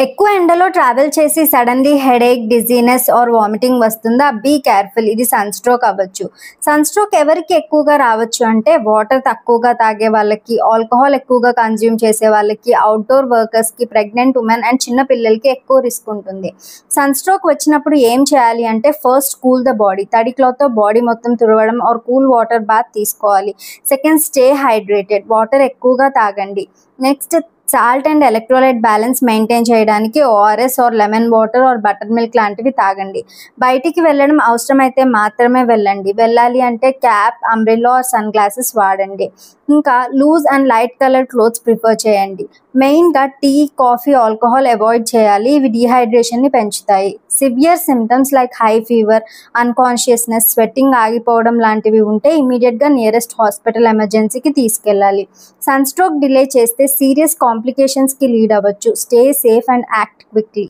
ఎక్కువ ఎండలో ట్రావెల్ చేసి suddenly headache, dizziness or vomiting వస్తుందా? Be careful. ఇది సన్ స్ట్రోక్ అవ్వచ్చు. సన్ స్ట్రోక్ ఎవరికి ఎక్కువగా రావచ్చు అంటే వాటర్ తక్కువగా తాగే వాళ్ళకి, ఆల్కహాల్ ఎక్కువగా కన్జ్యూమ్ చేసే వాళ్ళకి, అవుట్డోర్ వర్కర్స్కి, ప్రెగ్నెంట్ ఉమెన్ అండ్ చిన్న పిల్లలకి ఎక్కువ రిస్క్ ఉంటుంది. సన్ స్ట్రోక్ వచ్చినప్పుడు ఏం చేయాలి అంటే ఫస్ట్ కూల్ ద బాడీ. తడి క్లాత్తో బాడీ మొత్తం తుడవడం ఆర్ కూల్ వాటర్ బాత్ తీసుకోవాలి. Second, stay hydrated. వాటర్ ఎక్కువగా తాగండి. Next, salt and electrolyte balance maintain చేయడానికి ORS or lemon water or buttermilk లాంటివి తాగండి. బయటికి వెళ్ళడం అవసరమైతే మాత్రమే వెళ్ళండి. వెళ్ళాలి అంటే cap, umbrella or sunglasses వాడండి. ఇంకా loose and light colour clothes prefer చేయండి. మెయిన్గా టీ, కాఫీ, ఆల్కహాల్ అవాయిడ్ చేయాలి. ఇవి డీహైడ్రేషన్ని పెంచుతాయి. Severe symptoms like high fever, unconsciousness, sweating ఆగిపోవడం లాంటివి ఉంటే ఇమీడియట్గా నియరెస్ట్ హాస్పిటల్ ఎమర్జెన్సీకి తీసుకెళ్ళాలి. సన్ స్ట్రోక్ డిలే చేస్తే సీరియస్ కాంప్లికేషన్స్కి లీడ్ అవ్వచ్చు. Stay safe and act quickly.